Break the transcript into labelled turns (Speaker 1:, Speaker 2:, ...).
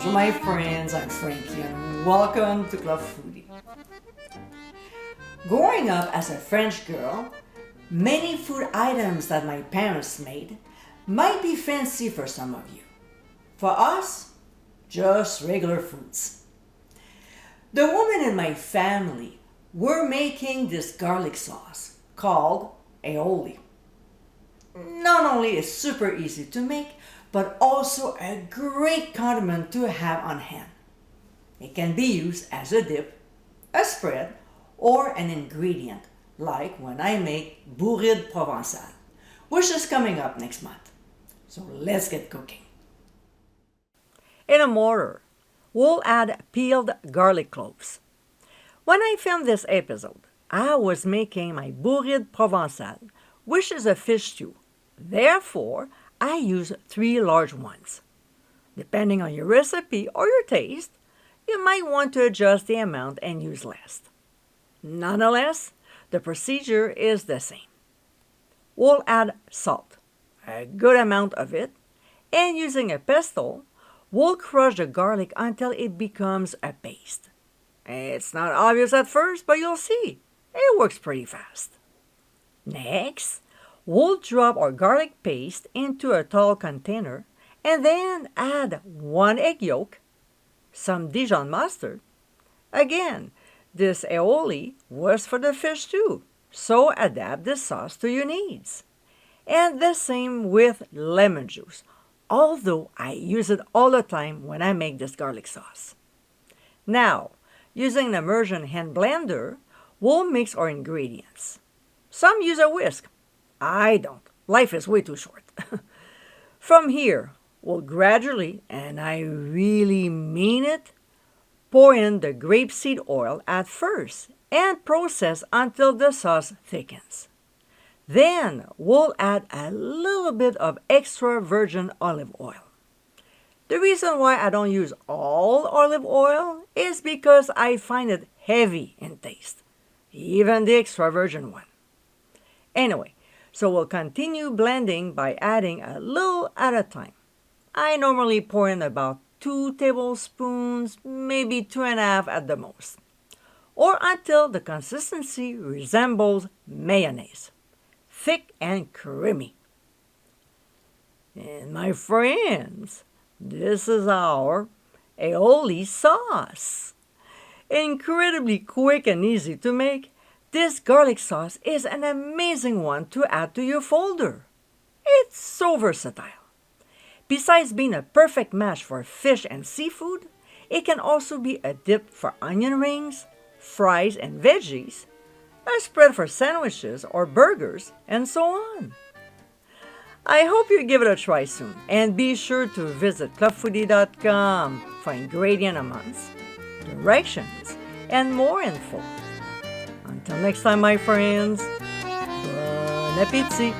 Speaker 1: Bonjour my friends, I'm Frankie and welcome to Club Foodie. Growing up as a French girl, many food items that my parents made might be fancy for some of you. For us, just regular foods. The women in my family were making this garlic sauce called Aïoli. Not only is super easy to make, but also a great condiment to have on hand. It can be used as a dip, a spread, or an ingredient, like when I make bourride provençale, which is coming up next month. So let's get cooking. In a mortar, we'll add peeled garlic cloves. When I filmed this episode, I was making my bourride provençale, which is a fish stew. Therefore, I use 3 large ones. Depending on your recipe or your taste, you might want to adjust the amount and use less. Nonetheless, the procedure is the same. We'll add salt, a good amount of it, and using a pestle, we'll crush the garlic until it becomes a paste. It's not obvious at first, but you'll see. It works pretty fast. Next, we'll drop our garlic paste into a tall container and then add 1 egg yolk, some Dijon mustard. Again, this aioli was for the fish too, so adapt the sauce to your needs. And the same with lemon juice, although I use it all the time when I make this garlic sauce. Now, using an immersion hand blender, we'll mix our ingredients. Some use a whisk. I don't. Life is way too short. From here, we'll gradually, and I really mean it, pour in the grapeseed oil at first and process until the sauce thickens. Then we'll add a little bit of extra virgin olive oil. The reason why I don't use all olive oil is because I find it heavy in taste, even the extra virgin one. Anyway, so we'll continue blending by adding a little at a time. I normally pour in about 2 tablespoons, maybe 2.5 at the most, or until the consistency resembles mayonnaise, thick and creamy. And my friends, this is our aioli sauce. Incredibly quick and easy to make, this garlic sauce is an amazing one to add to your folder. It's so versatile. Besides being a perfect match for fish and seafood, it can also be a dip for onion rings, fries and veggies, a spread for sandwiches or burgers, and so on. I hope you give it a try soon, and be sure to visit clubfoodie.com for ingredient amounts, directions, and more info. Until next time, my friends, bon appétit!